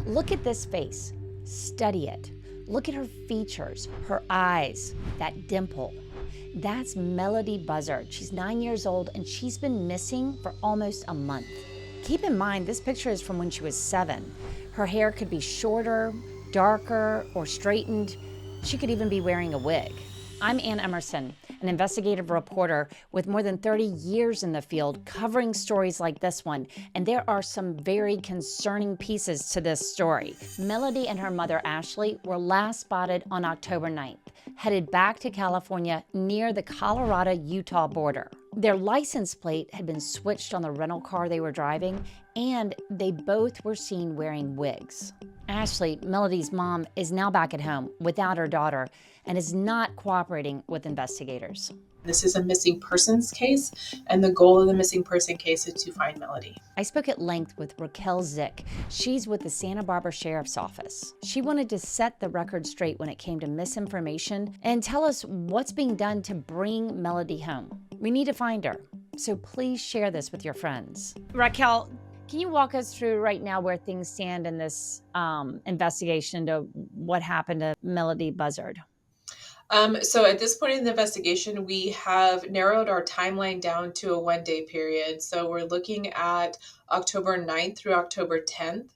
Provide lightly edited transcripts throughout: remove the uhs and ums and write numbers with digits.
Look at this face. Study it. Look at her features, her eyes, that dimple. That's Melodee Buzzard. She's 9 years old and she's been missing for almost a month. Keep in mind, this picture is from when she was 7. Her hair could be shorter, darker, or straightened. She could even be wearing a wig. I'm Anne Emerson, an investigative reporter with more than 30 years in the field covering stories like this one, and there are some very concerning pieces to this story. Melodee and her mother Ashley were last spotted on October 9th, headed back to California near the Colorado-Utah border. Their license plate had been switched on the rental car they were driving, and they both were seen wearing wigs. Ashley, Melodee's mom, is now back at home without her daughter and is not cooperating with investigators. This is a missing persons case, and the goal of the missing person case is to find Melodee. I spoke at length with Raquel Zick. She's with the Santa Barbara Sheriff's Office. She wanted to set the record straight when it came to misinformation and tell us what's being done to bring Melodee home. We need to find her, so please share this with your friends. Raquel, can you walk us through right now where things stand in this investigation to what happened to Melodee Buzzard? So at this point in the investigation, we have narrowed our timeline down to a 1-day period. So we're looking at October 9th through October 10th.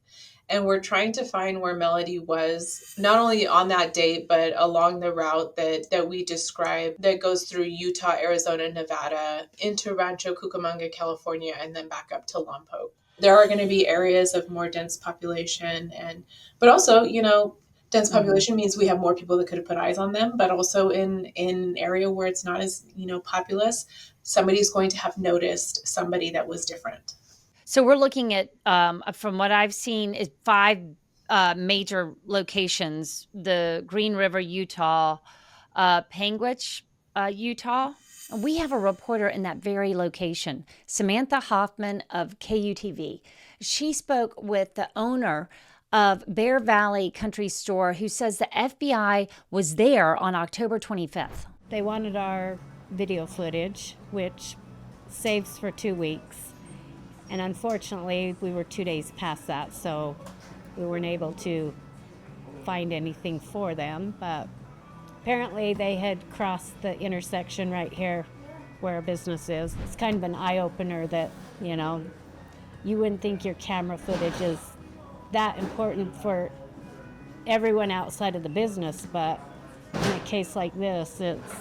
And we're trying to find where Melodee was, not only on that date, but along the route that we described that goes through Utah, Arizona, Nevada, into Rancho Cucamonga, California, and then back up to Lompoc. There are going to be areas of more dense population, but also, dense population means we have more people that could have put eyes on them, but also in an area where it's not as, populous, somebody's going to have noticed somebody that was different. So we're looking at, from what I've seen, is 5 major locations: the Green River, Utah, Panguitch, Utah. We have a reporter in that very location, Samantha Hoffman of KUTV. She spoke with the owner of Bear Valley Country Store, who says the FBI was there on October 25th. They wanted our video footage, which saves for 2 weeks. And unfortunately, we were 2 days past that, so we weren't able to find anything for them. But apparently they had crossed the intersection right here where our business is. It's kind of an eye-opener that, you wouldn't think your camera footage is that important for everyone outside of the business, but in a case like this, it's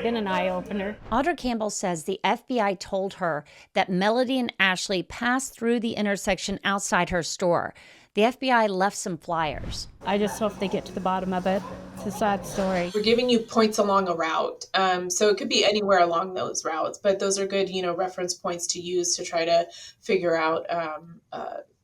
been an eye-opener. Audra Campbell says the FBI told her that Melodee and Ashley passed through the intersection outside her store. The FBI left some flyers. I just hope they get to the bottom of it. It's a sad story. We're giving you points along a route. So it could be anywhere along those routes, but those are good, reference points to use to try to figure out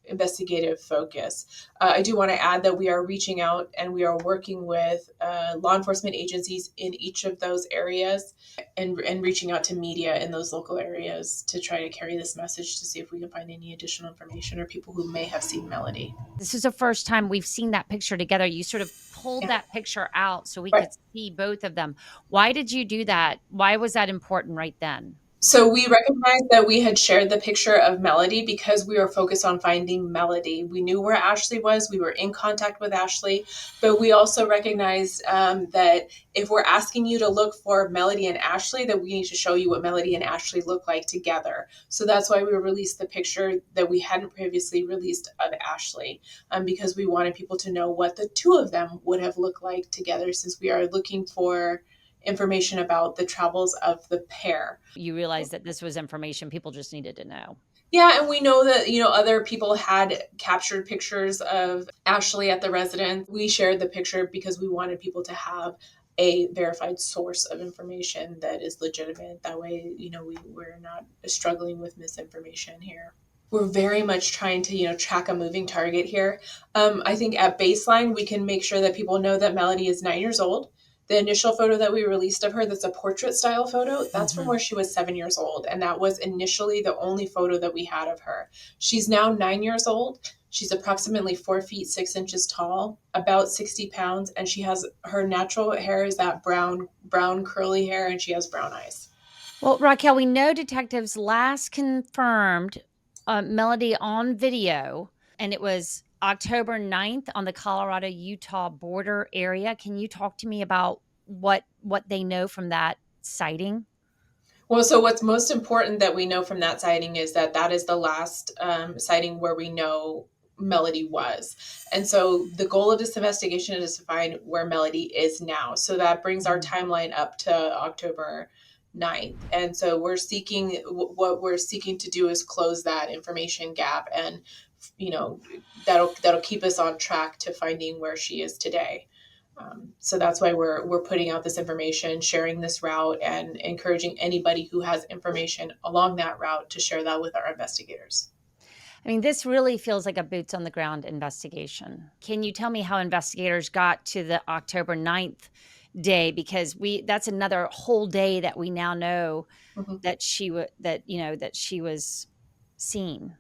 investigative focus. I do want to add that we are reaching out and we are working with law enforcement agencies in each of those areas and reaching out to media in those local areas to try to carry this message to see if we can find any additional information or people who may have seen Melodee. This is the first time we've seen that picture together. You sort of pulled that picture out so we could see both of them. Why did you do that? Why was that important right then? So we recognized that we had shared the picture of Melodee because we were focused on finding Melodee. We knew where Ashley was. We were in contact with Ashley, but we also recognized that if we're asking you to look for Melodee and Ashley, that we need to show you what Melodee and Ashley look like together. So that's why we released the picture that we hadn't previously released of Ashley, because we wanted people to know what the two of them would have looked like together, since we are looking for information about the travels of the pair. You realized that this was information people just needed to know. Yeah, and we know that, other people had captured pictures of Ashley at the residence. We shared the picture because we wanted people to have a verified source of information that is legitimate. That way, we're not struggling with misinformation here. We're very much trying to, track a moving target here. I think at baseline, we can make sure that people know that Melodee is 9 years old. The initial photo that we released of her, that's a portrait style photo, that's from where she was 7 years old. And that was initially the only photo that we had of her. She's now 9 years old. She's approximately 4 feet 6 inches tall, about 60 pounds. And she has, her natural hair is that brown curly hair, and she has brown eyes. Well, Raquel, we know detectives last confirmed Melodee on video, and it was October 9th on the Colorado-Utah border area. Can you talk to me about what they know from that sighting? Well, so what's most important that we know from that sighting is that that is the last sighting where we know Melodee was. And so the goal of this investigation is to find where Melodee is now. So that brings our Mhm. timeline up to October 9th. And so what we're seeking to do is close that information gap, and that'll keep us on track to finding where she is today. So that's why we're putting out this information, sharing this route, and encouraging anybody who has information along that route to share that with our investigators. I mean, this really feels like a boots on the ground investigation. Can you tell me how investigators got to the October 9th day? Because that's another whole day that we now know Mhm. that she was seen.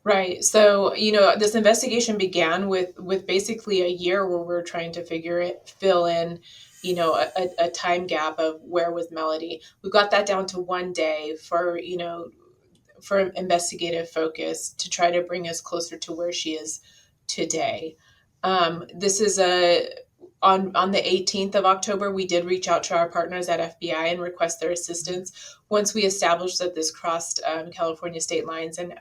Right. So, this investigation began with basically a year where we're trying to fill in, a time gap of where was Melodee. We got that down to one day for investigative focus to try to bring us closer to where she is today. This is on the 18th of October, we did reach out to our partners at FBI and request their assistance. Once we established that this crossed California state lines, and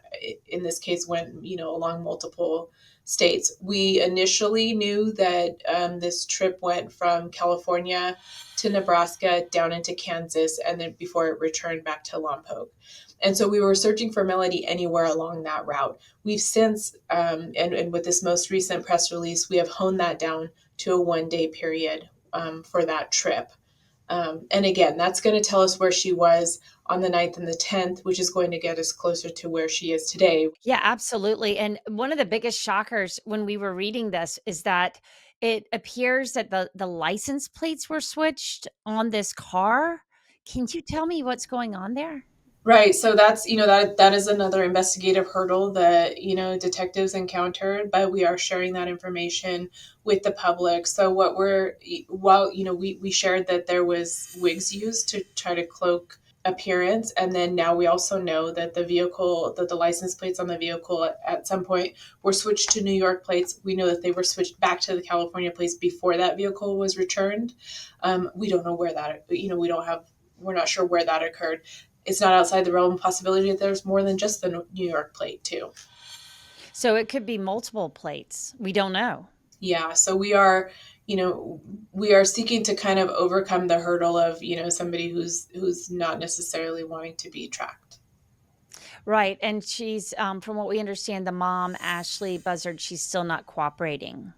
in this case went along multiple states, we initially knew that this trip went from California to Nebraska down into Kansas, and then before it returned back to Lompoc. And so we were searching for Melodee anywhere along that route. We've since, and with this most recent press release, we have honed that down to a 1 day period for that trip. And again, that's going to tell us where she was on the 9th and the 10th, which is going to get us closer to where she is today. Yeah, absolutely. And one of the biggest shockers when we were reading this is that it appears that the license plates were switched on this car. Can you tell me what's going on there? Right. So that's, that is another investigative hurdle that, detectives encountered, but we are sharing that information with the public. So while, we shared that there was wigs used to try to cloak appearance. And then now we also know that the license plates on the vehicle at some point were switched to New York plates. We know that they were switched back to the California plates before that vehicle was returned. We don't know where that, we're not sure where that occurred. It's not outside the realm of possibility that there's more than just the New York plate too. So it could be multiple plates. We don't know. Yeah, so we are seeking to kind of overcome the hurdle of, somebody who's not necessarily wanting to be tracked. Right. And she's, from what we understand, the mom, Ashley Buzzard, she's still not cooperating.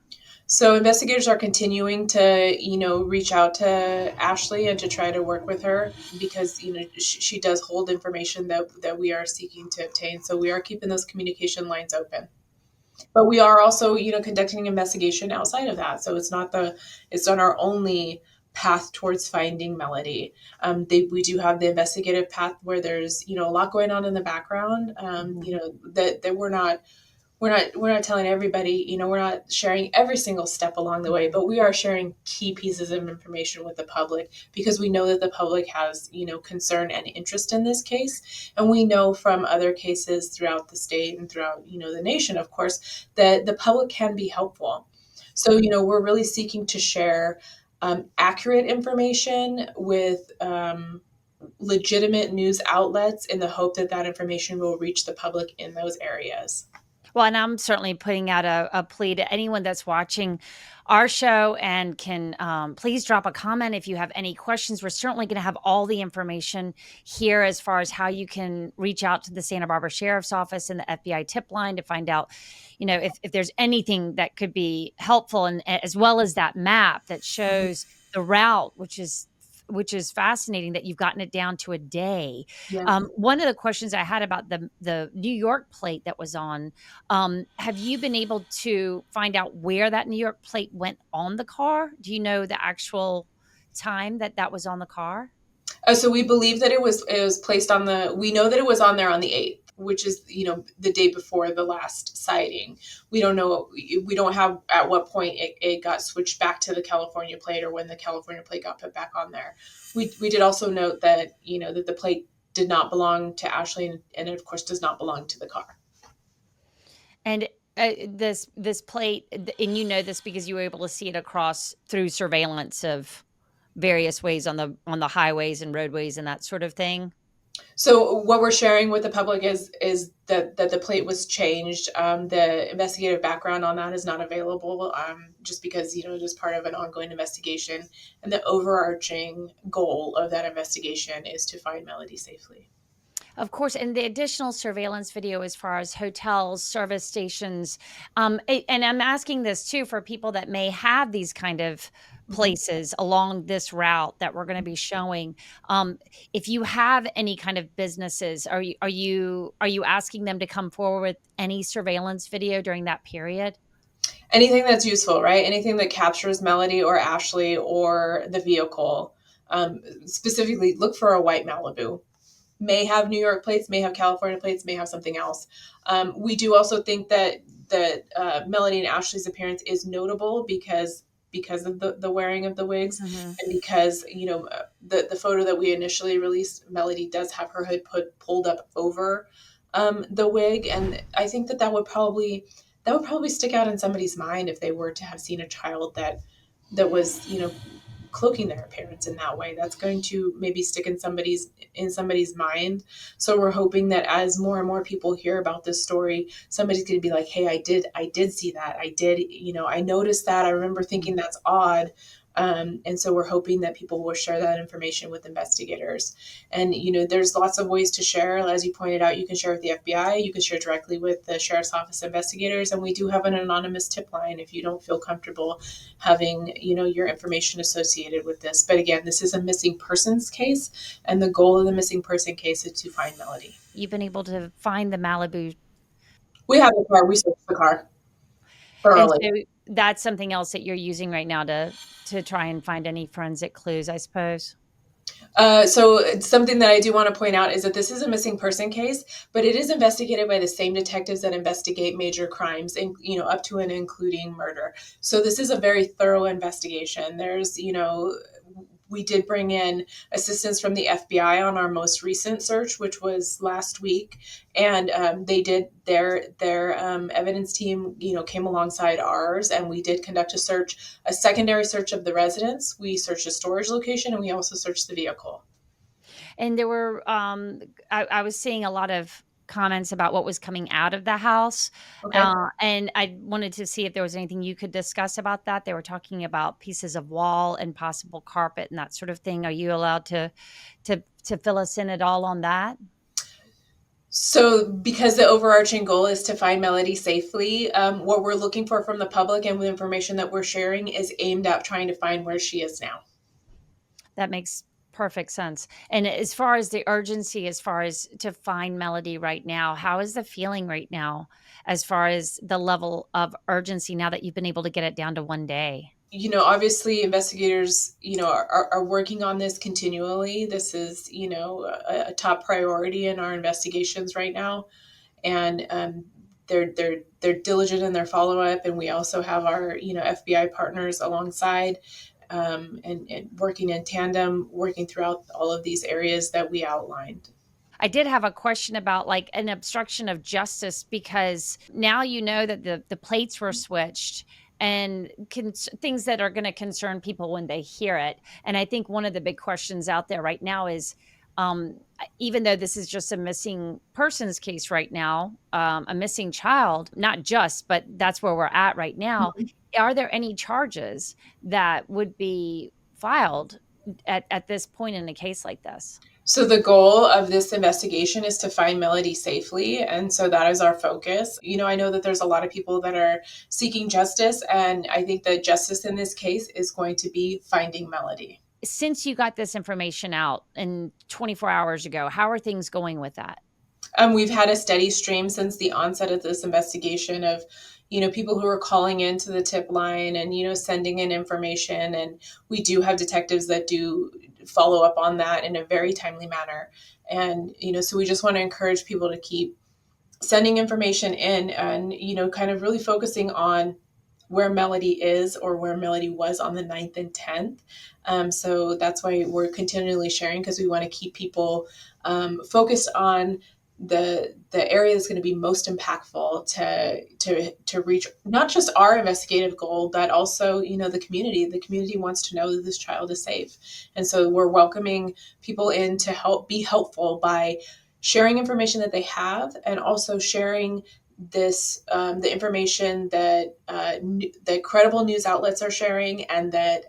So investigators are continuing to, reach out to Ashley and to try to work with her because, she does hold information that we are seeking to obtain. So we are keeping those communication lines open. But we are also, conducting an investigation outside of that. So it's not our only path towards finding Melodee. We do have the investigative path where there's, a lot going on in the background. That we're not telling everybody, we're not sharing every single step along the way, but we are sharing key pieces of information with the public because we know that the public has, concern and interest in this case. And we know from other cases throughout the state and throughout, the nation, of course, that the public can be helpful. So, we're really seeking to share accurate information with legitimate news outlets in the hope that that information will reach the public in those areas. Well, and I'm certainly putting out a plea to anyone that's watching our show and can please drop a comment if you have any questions. We're certainly going to have all the information here as far as how you can reach out to the Santa Barbara Sheriff's Office and the FBI tip line to find out, if there's anything that could be helpful, and as well as that map that shows the route, which is fascinating that you've gotten it down to a day. Yes. One of the questions I had about the New York plate that was on, have you been able to find out where that New York plate went on the car? Do you know the actual time that was on the car? So we believe that it was placed on we know that it was on there on the 8th, which is, the day before the last sighting. We don't know, we don't have at what point it got switched back to the California plate or when the California plate got put back on there. We did also note that, that the plate did not belong to Ashley and of course does not belong to the car. And This plate, and you know this because you were able to see it across through surveillance of various ways on the highways and roadways and that sort of thing? So what we're sharing with the public is that the plate was changed. The investigative background on that is not available, just because it is part of an ongoing investigation, and the overarching goal of that investigation is to find Melodee safely. Of course, and the additional surveillance video as far as hotels, service stations, and I'm asking this too for people that may have these kind of Mhm. places along this route that we're going to be showing. Um, if you have any kind of businesses, are you asking them to come forward with any surveillance video during that period? Anything that's useful, right? Anything that captures Melodee or Ashley or the vehicle. Specifically, look for a white Malibu. May have New York plates, may have California plates, may have something else. We do also think that Melodee and Ashley's appearance is notable because of the wearing of the wigs, Mhm. and because the photo that we initially released, Melodee does have her hood pulled up over the wig, and I think that would probably stick out in somebody's mind if they were to have seen a child that was cloaking their appearance in that way. That's going to maybe stick in somebody's mind. So we're hoping that as more and more people hear about this story, somebody's going to be like, hey, I did see that, I noticed that, I remember thinking that's odd. And so we're hoping that people will share that information with investigators. And there's lots of ways to share. As you pointed out, you can share with the FBI, you can share directly with the sheriff's office investigators, and we do have an anonymous tip line if you don't feel comfortable having your information associated with this. But again, this is a missing persons case, and the goal of the missing person case is to find Melodee. You've been able to find the Malibu, We have the car. We searched the car and thoroughly. so that's something else that you're using right now to try and find any forensic clues, I suppose? So something that I do want to point out is that this is a missing person case, but it is investigated by the same detectives that investigate major crimes, and up to and including murder. So this is a very thorough investigation. We did bring in assistance from the FBI on our most recent search, which was last week, and they did their evidence team, came alongside ours, and we did conduct a secondary search of the residence. We searched a storage location, and we also searched the vehicle. And there were, I was seeing a lot of comments about what was coming out of the house, Okay. and I wanted to see if there was anything you could discuss about that. They were talking about pieces of wall and possible carpet and that sort of thing. Are you allowed to fill us in at all on that? So, because the overarching goal is to find Melodee safely, what we're looking for from the public and the information that we're sharing is aimed at trying to find where she is now. That makes perfect sense. And as far as the urgency, as far as to find Melodee right now, how is the feeling right now as far as the level of urgency now that you've been able to get it down to 1 day? Obviously, investigators, are working on this continually. This is, a top priority in our investigations right now, and they're diligent in their follow up. And we also have our, FBI partners alongside, and working in tandem, working throughout all of these areas that we outlined. I did have a question about like an obstruction of justice because now you know that the plates were switched and things that are going to concern people when they hear it. And I think one of the big questions out there right now is, even though this is just a missing persons case right now, a missing child, not just, but that's where we're at right now. Are there any charges that would be filed at this point in a case like this? So the goal of this investigation is to find Melodee safely, and so that is our focus. I know that there's a lot of people that are seeking justice, and I think that justice in this case is going to be finding Melodee. Since you got this information out and 24 hours ago, how are things going with that? We've had a steady stream since the onset of this investigation of, people who are calling into the tip line and, sending in information. And we do have detectives that do follow up on that in a very timely manner. And, so we just want to encourage people to keep sending information in and, kind of really focusing on where Melodee is or where Melodee was on the 9th and 10th. So that's why we're continually sharing, because we want to keep people focused on the area that's going to be most impactful to reach not just our investigative goal, but also, the community. The community wants to know that this child is safe. And so we're welcoming people in to help be helpful by sharing information that they have, and also sharing this the information that that credible news outlets are sharing, and that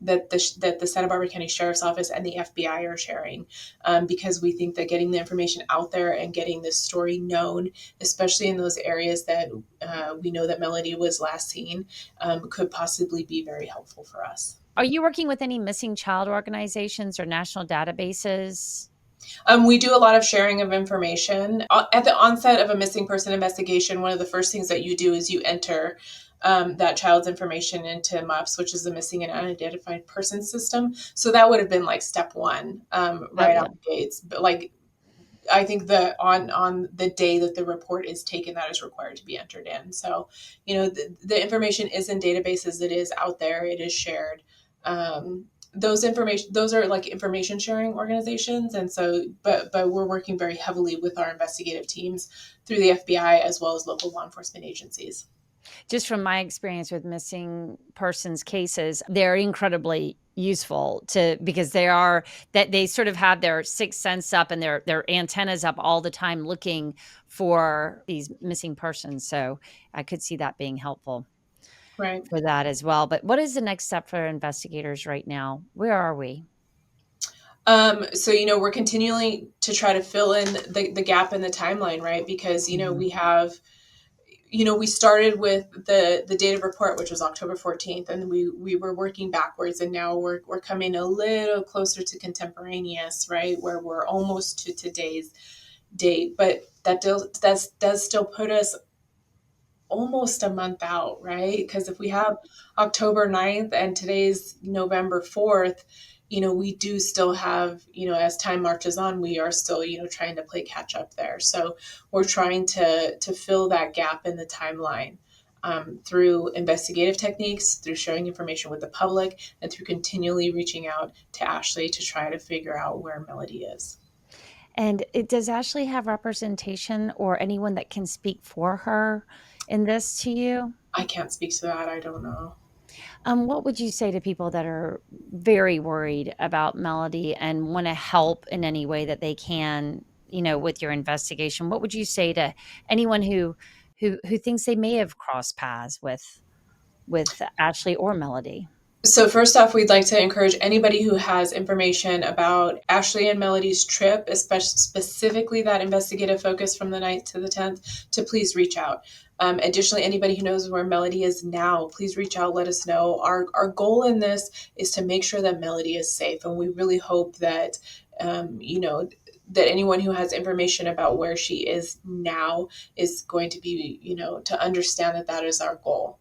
the Santa Barbara County Sheriff's Office and the FBI are sharing, because we think that getting the information out there and getting this story known, especially in those areas that we know that Melodee was last seen, could possibly be very helpful for us. Are you working with any missing child organizations or national databases? We do a lot of sharing of information. At the onset of a missing person investigation, one of the first things that you do is you enter that child's information into MUPS, which is the Missing and Unidentified Person System. So that would have been like step one, right out the gates. But like, I think on the day that the report is taken, that is required to be entered in. So, the information is in databases. It is out there. It is shared. Those are like information sharing organizations. And so, but we're working very heavily with our investigative teams through the FBI as well as local law enforcement agencies. Just from my experience with missing persons cases, they're incredibly useful because they sort of have their sixth sense up and their antennas up all the time looking for these missing persons. So I could see that being helpful. Right. For that as well. But what is the next step for investigators right now? Where are we? So, we're continuing to try to fill in the gap in the timeline, right? Because, we have, we started with the date of report, which was October 14th, and we were working backwards, and now we're coming a little closer to contemporaneous, right? Where we're almost to today's date, but that does still put us almost a month out, right? Because if we have October 9th and today's November 4th, we do still have, as time marches on, we are still, trying to play catch up there. So we're trying to fill that gap in the timeline, through investigative techniques, through sharing information with the public, and through continually reaching out to Ashley to try to figure out where Melodee is. And does Ashley have representation or anyone that can speak for her in this to you? I can't speak to that. I don't know. What would you say to people that are very worried about Melodee and want to help in any way that they can, with your investigation? What would you say to anyone who thinks they may have crossed paths with Ashley or Melodee? So first off, we'd like to encourage anybody who has information about Ashley and Melodee's trip, especially specifically that investigative focus from the 9th to the 10th, to please reach out. Additionally, anybody who knows where Melodee is now, please reach out, let us know. Our goal in this is to make sure that Melodee is safe, and we really hope that, that anyone who has information about where she is now is going to be, to understand that that is our goal.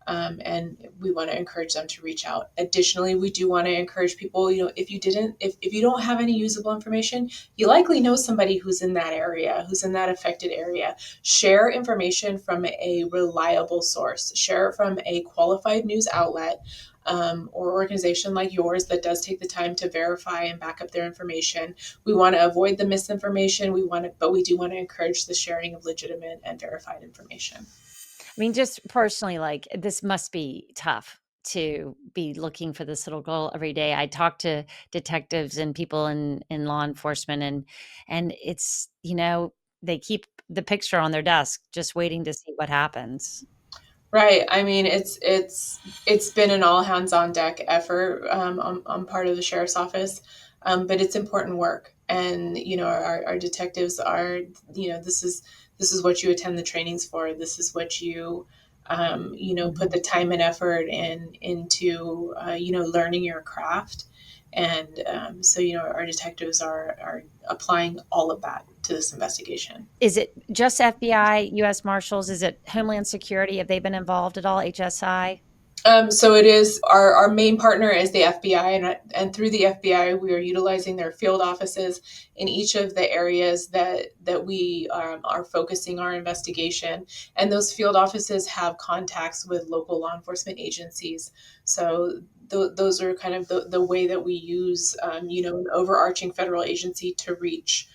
And we want to encourage them to reach out. Additionally, we do want to encourage people, if you don't have any usable information, you likely know somebody who's in that area, who's in that affected area. Share information from a reliable source. Share it from a qualified news outlet, or organization like yours that does take the time to verify and back up their information. We want to avoid the misinformation. But we do want to encourage the sharing of legitimate and verified information. I mean, just personally, like, this must be tough to be looking for this little girl every day. I talk to detectives and people in law enforcement, and it's, they keep the picture on their desk just waiting to see what happens. Right. I mean, it's been an all hands on deck effort, on part of the sheriff's office, but it's important work. And our detectives are, this is what you attend the trainings for. This is what you put the time and effort into learning your craft. And so our detectives are applying all of that to this investigation. Is it just FBI, U.S. Marshals? Is it Homeland Security? Have they been involved at all? HSI? So it is our main partner is the FBI, and through the FBI, we are utilizing their field offices in each of the areas that we are focusing our investigation. And those field offices have contacts with local law enforcement agencies. So those are kind of the way that we use, an overarching federal agency to reach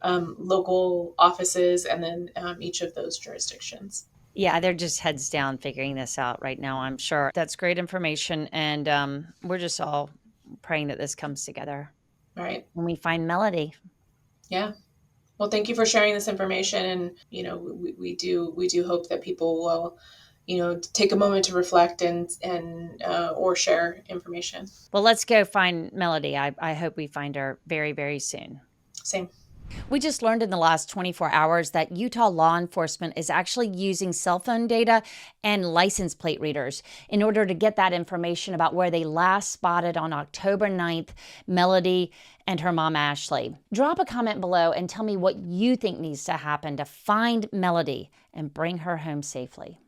local offices and then each of those jurisdictions. Yeah, they're just heads down figuring this out right now, I'm sure. That's great information. And we're just all praying that this comes together Right. when we find Melodee. Yeah. Well, thank you for sharing this information. And, we do hope that people will, take a moment to reflect and or share information. Well, let's go find Melodee. I hope we find her very, very soon. Same. We just learned in the last 24 hours that Utah law enforcement is actually using cell phone data and license plate readers in order to get that information about where they last spotted on October 9th Melodee and her mom, Ashley. Drop a comment below and tell me what you think needs to happen to find Melodee and bring her home safely.